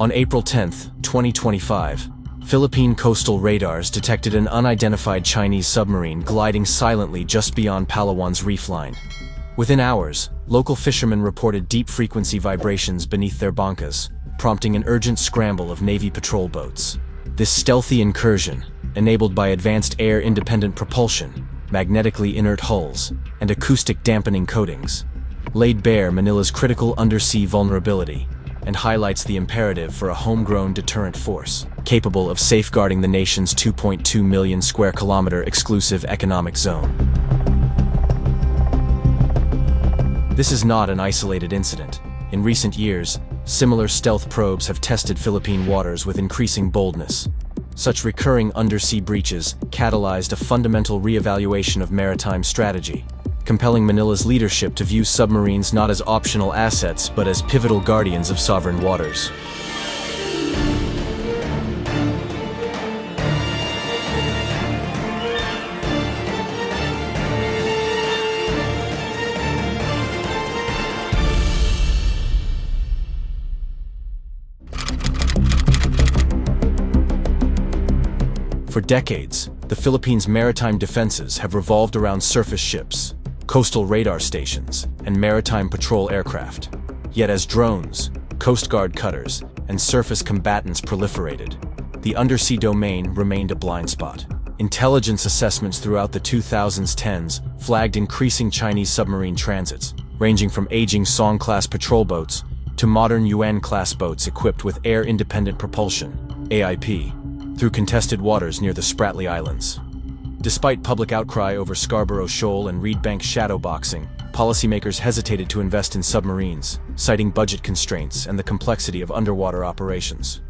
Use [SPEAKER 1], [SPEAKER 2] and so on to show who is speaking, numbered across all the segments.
[SPEAKER 1] On April 10, 2025, Philippine coastal radars detected an unidentified Chinese submarine gliding silently just beyond Palawan's reef line. Within hours, local fishermen reported deep-frequency vibrations beneath their bankas, prompting an urgent scramble of Navy patrol boats. This stealthy incursion, enabled by advanced air-independent propulsion, magnetically inert hulls, and acoustic dampening coatings, laid bare Manila's critical undersea vulnerability and highlights the imperative for a homegrown deterrent force capable of safeguarding the nation's 2.2 million square kilometer exclusive economic zone. This is not an isolated incident. In recent years, similar stealth probes have tested Philippine waters with increasing boldness. Such recurring undersea breaches catalyzed a fundamental re-evaluation of maritime strategy, compelling Manila's leadership to view submarines not as optional assets but as pivotal guardians of sovereign waters. For decades, the Philippines' maritime defenses have revolved around surface ships, coastal radar stations, and maritime patrol aircraft. Yet as drones, Coast Guard cutters, and surface combatants proliferated, the undersea domain remained a blind spot. Intelligence assessments throughout the 2010s flagged increasing Chinese submarine transits, ranging from aging Song-class patrol boats to modern Yuan-class boats equipped with air-independent propulsion, AIP, through contested waters near the Spratly Islands. Despite public outcry over Scarborough Shoal and Reed Bank shadowboxing, policymakers hesitated to invest in submarines, citing budget constraints and the complexity of underwater operations.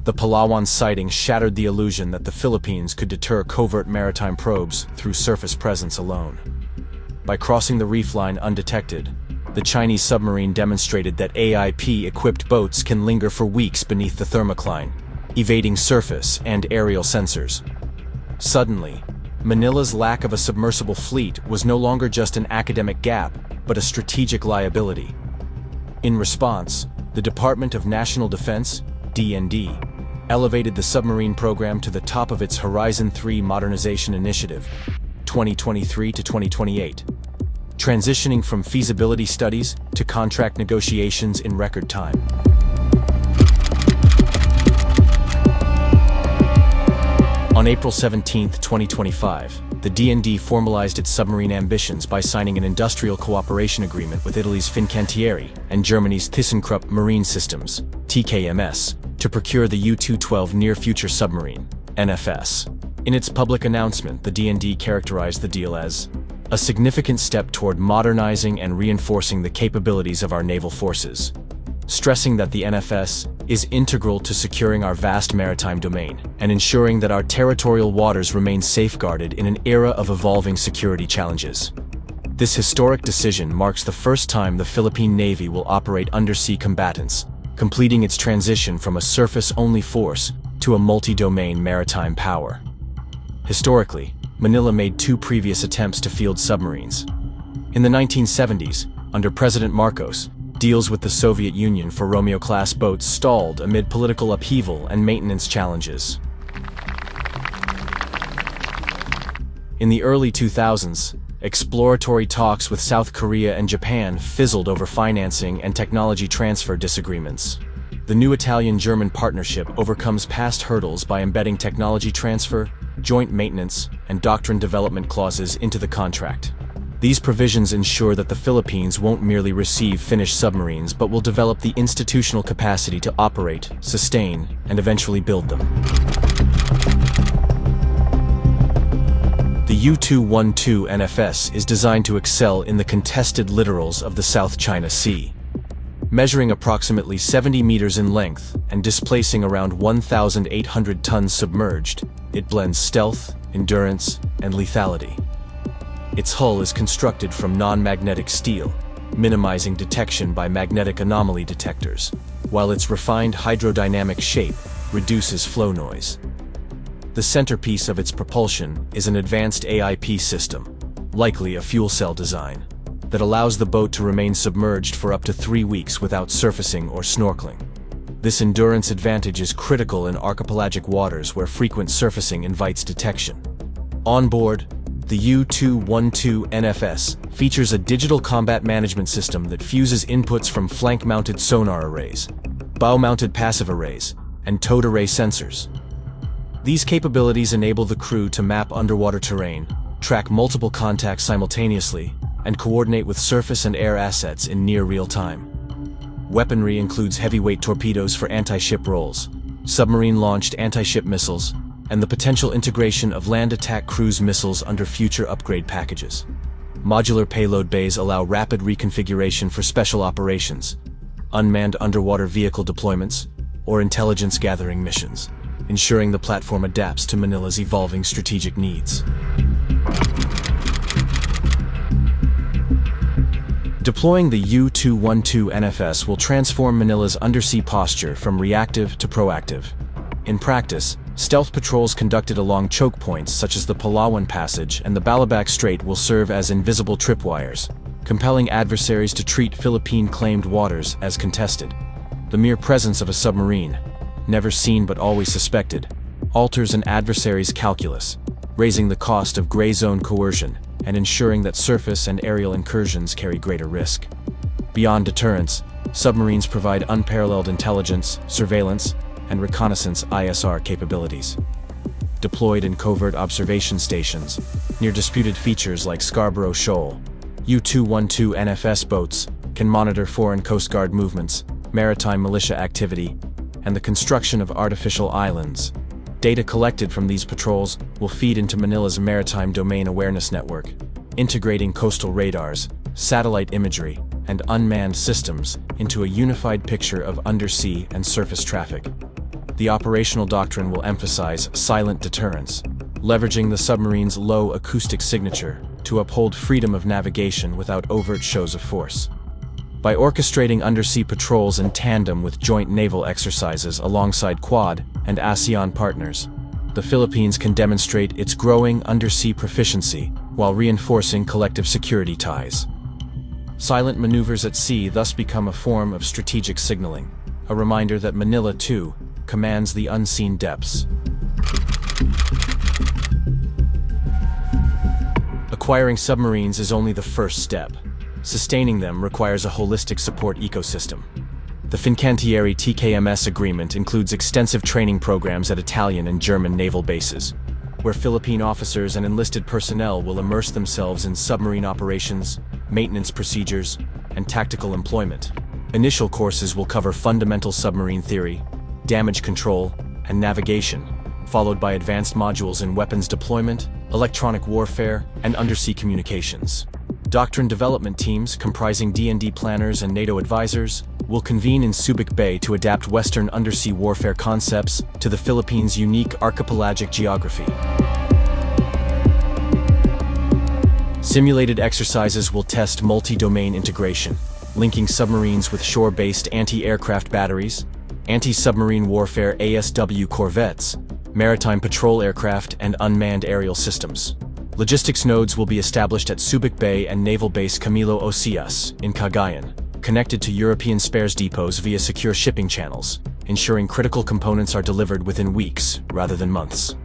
[SPEAKER 1] The Palawan sighting shattered the illusion that the Philippines could deter covert maritime probes through surface presence alone. By crossing the reef line undetected, the Chinese submarine demonstrated that AIP-equipped boats can linger for weeks beneath the thermocline, evading surface and aerial sensors. Suddenly, Manila's lack of a submersible fleet was no longer just an academic gap, but a strategic liability. In response, the Department of National Defense, D&D, elevated the submarine program to the top of its Horizon 3 Modernization Initiative, 2023 to 2028, transitioning from feasibility studies to contract negotiations in record time. On April 17, 2025, the D&D formalized its submarine ambitions by signing an industrial cooperation agreement with Italy's Fincantieri and Germany's ThyssenKrupp Marine Systems, TKMS, to procure the U-212 Near-Future Submarine, NFS. In its public announcement, the D&D characterized the deal as a significant step toward modernizing and reinforcing the capabilities of our naval forces, stressing that the NFS is integral to securing our vast maritime domain and ensuring that our territorial waters remain safeguarded in an era of evolving security challenges. This historic decision marks the first time the Philippine Navy will operate undersea combatants, completing its transition from a surface-only force to a multi-domain maritime power. Historically, Manila made two previous attempts to field submarines. In the 1970s, under President Marcos, deals with the Soviet Union for Romeo-class boats stalled amid political upheaval and maintenance challenges. In the early 2000s, exploratory talks with South Korea and Japan fizzled over financing and technology transfer disagreements. The new Italian-German partnership overcomes past hurdles by embedding technology transfer, joint maintenance, and doctrine development clauses into the contract. These provisions ensure that the Philippines won't merely receive finished submarines but will develop the institutional capacity to operate, sustain, and eventually build them. The U-212 NFS is designed to excel in the contested littorals of the South China Sea. Measuring approximately 70 meters in length and displacing around 1,800 tons submerged, it blends stealth, endurance, and lethality. Its hull is constructed from non-magnetic steel, minimizing detection by magnetic anomaly detectors, while its refined hydrodynamic shape reduces flow noise. The centerpiece of its propulsion is an advanced AIP system, likely a fuel cell design, that allows the boat to remain submerged for up to 3 weeks without surfacing or snorkeling. This endurance advantage is critical in archipelagic waters where frequent surfacing invites detection. On board, the U-212 NFS features a digital combat management system that fuses inputs from flank-mounted sonar arrays, bow-mounted passive arrays, and towed array sensors. These capabilities enable the crew to map underwater terrain, track multiple contacts simultaneously, and coordinate with surface and air assets in near real time. Weaponry includes heavyweight torpedoes for anti-ship roles, submarine-launched anti-ship missiles, and the potential integration of land attack cruise missiles under future upgrade packages. Modular payload bays allow rapid reconfiguration for special operations, unmanned underwater vehicle deployments, or intelligence gathering missions, ensuring the platform adapts to Manila's evolving strategic needs. Deploying the U-212 NFS will transform Manila's undersea posture from reactive to proactive. In practice, stealth patrols conducted along choke points such as the Palawan Passage and the Balabac Strait will serve as invisible tripwires, compelling adversaries to treat Philippine-claimed waters as contested. The mere presence of a submarine, never seen but always suspected, alters an adversary's calculus, raising the cost of gray zone coercion and ensuring that surface and aerial incursions carry greater risk. Beyond deterrence, submarines provide unparalleled intelligence, surveillance, and reconnaissance ISR capabilities. Deployed in covert observation stations, near disputed features like Scarborough Shoal, U-212 NFS boats can monitor foreign Coast Guard movements, maritime militia activity, and the construction of artificial islands. Data collected from these patrols will feed into Manila's Maritime Domain Awareness Network, integrating coastal radars, satellite imagery, and unmanned systems into a unified picture of undersea and surface traffic. The operational doctrine will emphasize silent deterrence, leveraging the submarine's low acoustic signature to uphold freedom of navigation without overt shows of force. By orchestrating undersea patrols in tandem with joint naval exercises alongside Quad and ASEAN partners, the Philippines can demonstrate its growing undersea proficiency while reinforcing collective security ties. Silent maneuvers at sea thus become a form of strategic signaling, a reminder that Manila, too, commands the unseen depths. Acquiring submarines is only the first step. Sustaining them requires a holistic support ecosystem. The Fincantieri TKMS agreement includes extensive training programs at Italian and German naval bases, where Philippine officers and enlisted personnel will immerse themselves in submarine operations, maintenance procedures, and tactical employment. Initial courses will cover fundamental submarine theory, damage control, and navigation, followed by advanced modules in weapons deployment, electronic warfare, and undersea communications. Doctrine development teams, comprising D&D planners and NATO advisors, will convene in Subic Bay to adapt Western undersea warfare concepts to the Philippines' unique archipelagic geography. Simulated exercises will test multi-domain integration, linking submarines with shore-based anti-aircraft batteries, anti-submarine warfare ASW corvettes, maritime patrol aircraft, and unmanned aerial systems. Logistics nodes will be established at Subic Bay and Naval Base Camilo Ocias in Cagayan, connected to European spares depots via secure shipping channels, ensuring critical components are delivered within weeks rather than months.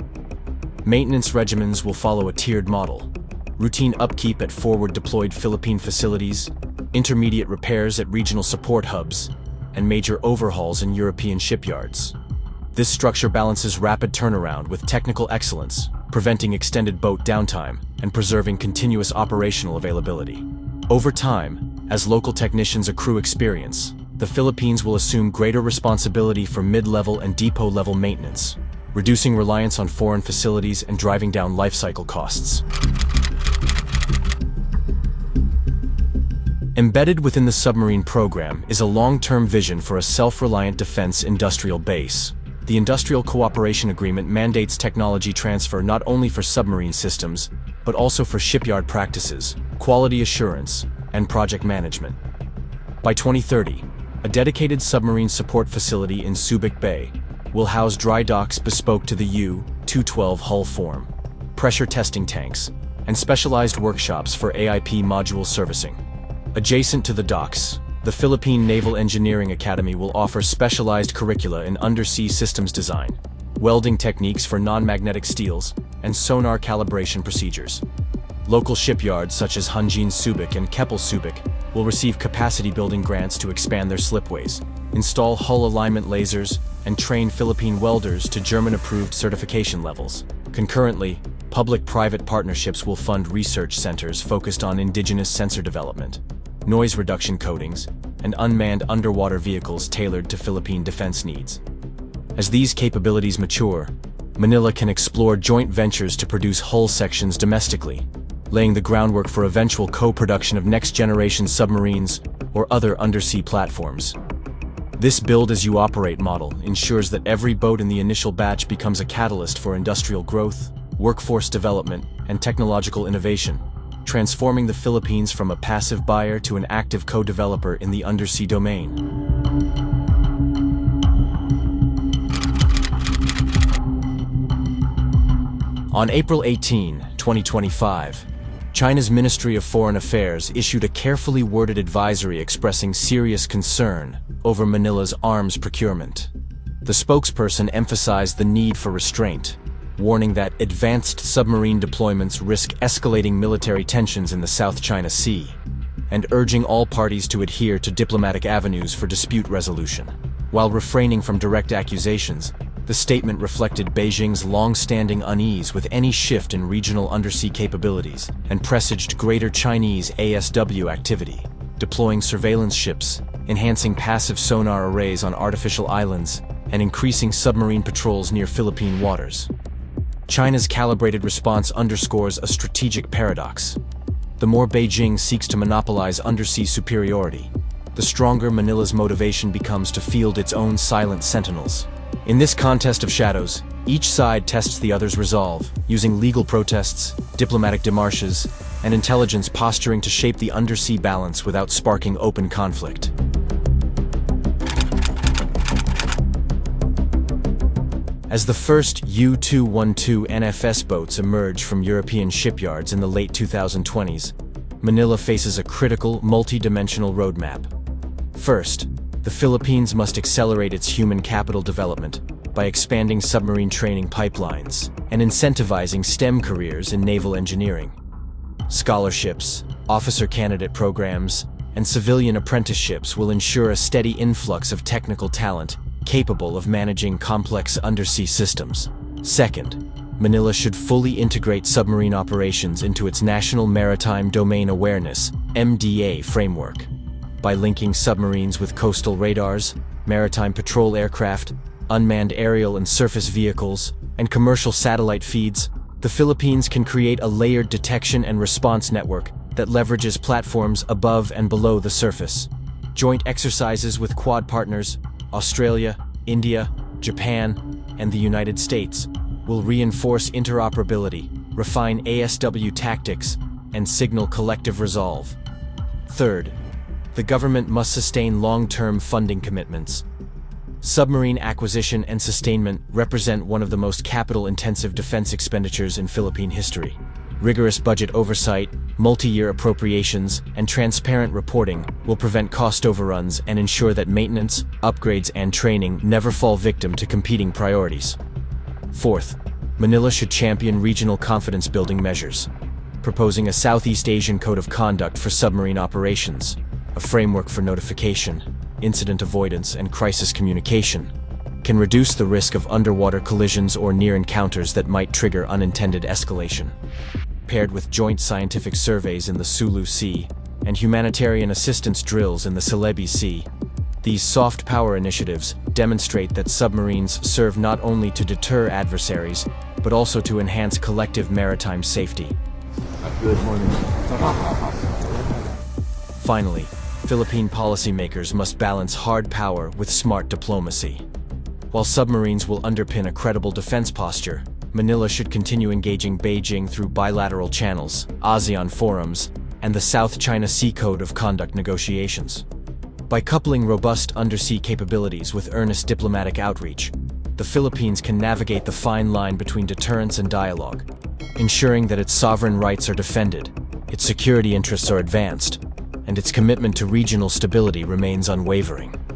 [SPEAKER 1] Maintenance regimens will follow a tiered model: routine upkeep at forward-deployed Philippine facilities, intermediate repairs at regional support hubs, and major overhauls in European shipyards. This structure balances rapid turnaround with technical excellence, preventing extended boat downtime and preserving continuous operational availability. Over time, as local technicians accrue experience, the Philippines will assume greater responsibility for mid-level and depot-level maintenance, reducing reliance on foreign facilities and driving down lifecycle costs. Embedded within the submarine program is a long-term vision for a self-reliant defense industrial base. The Industrial Cooperation Agreement mandates technology transfer not only for submarine systems, but also for shipyard practices, quality assurance, and project management. By 2030, a dedicated submarine support facility in Subic Bay will house dry docks bespoke to the U-212 hull form, pressure testing tanks, and specialized workshops for AIP module servicing. Adjacent to the docks, The Philippine Naval Engineering Academy will offer specialized curricula in undersea systems design, welding techniques for non-magnetic steels, and sonar calibration procedures. Local shipyards such as Hanjin Subic and Keppel Subic will receive capacity-building grants to expand their slipways, install hull alignment lasers, and train Philippine welders to German-approved certification levels. Concurrently, public-private partnerships will fund research centers focused on indigenous sensor development, noise reduction coatings, and unmanned underwater vehicles tailored to Philippine defense needs. As these capabilities mature, Manila can explore joint ventures to produce hull sections domestically, laying the groundwork for eventual co-production of next-generation submarines or other undersea platforms. This build-as-you-operate model ensures that every boat in the initial batch becomes a catalyst for industrial growth, workforce development, and technological innovation, transforming the Philippines from a passive buyer to an active co-developer in the undersea domain. On April 18, 2025, China's Ministry of Foreign Affairs issued a carefully worded advisory expressing serious concern over Manila's arms procurement. The spokesperson emphasized the need for restraint, warning that advanced submarine deployments risk escalating military tensions in the South China Sea, and urging all parties to adhere to diplomatic avenues for dispute resolution. While refraining from direct accusations, the statement reflected Beijing's long-standing unease with any shift in regional undersea capabilities and presaged greater Chinese ASW activity, deploying surveillance ships, enhancing passive sonar arrays on artificial islands, and increasing submarine patrols near Philippine waters. China's calibrated response underscores a strategic paradox. The more Beijing seeks to monopolize undersea superiority, the stronger Manila's motivation becomes to field its own silent sentinels. In this contest of shadows, each side tests the other's resolve, using legal protests, diplomatic démarches, and intelligence posturing to shape the undersea balance without sparking open conflict. As the first U-212 NFS boats emerge from European shipyards in the late 2020s, Manila faces a critical, multi-dimensional roadmap. First, the Philippines must accelerate its human capital development by expanding submarine training pipelines and incentivizing STEM careers in naval engineering. Scholarships, officer candidate programs, and civilian apprenticeships will ensure a steady influx of technical talent capable of managing complex undersea systems. Second, Manila should fully integrate submarine operations into its National Maritime Domain Awareness (MDA) framework. By linking submarines with coastal radars, maritime patrol aircraft, unmanned aerial and surface vehicles, and commercial satellite feeds, the Philippines can create a layered detection and response network that leverages platforms above and below the surface. Joint exercises with Quad partners, Australia, India, Japan, and the United States, will reinforce interoperability, refine ASW tactics, and signal collective resolve. Third, the government must sustain long-term funding commitments. Submarine acquisition and sustainment represent one of the most capital-intensive defense expenditures in Philippine history. Rigorous budget oversight, multi-year appropriations, and transparent reporting will prevent cost overruns and ensure that maintenance, upgrades, and training never fall victim to competing priorities. Fourth, Manila should champion regional confidence-building measures, proposing a Southeast Asian Code of Conduct for submarine operations, a framework for notification, incident avoidance, and crisis communication, can reduce the risk of underwater collisions or near encounters that might trigger unintended escalation. Paired with joint scientific surveys in the Sulu Sea and humanitarian assistance drills in the Celebi Sea, these soft power initiatives demonstrate that submarines serve not only to deter adversaries, but also to enhance collective maritime safety.
[SPEAKER 2] Good morning.
[SPEAKER 1] Finally, Philippine policymakers must balance hard power with smart diplomacy. While submarines will underpin a credible defense posture, Manila should continue engaging Beijing through bilateral channels, ASEAN forums, and the South China Sea Code of Conduct negotiations. By coupling robust undersea capabilities with earnest diplomatic outreach, the Philippines can navigate the fine line between deterrence and dialogue, ensuring that its sovereign rights are defended, its security interests are advanced, and its commitment to regional stability remains unwavering.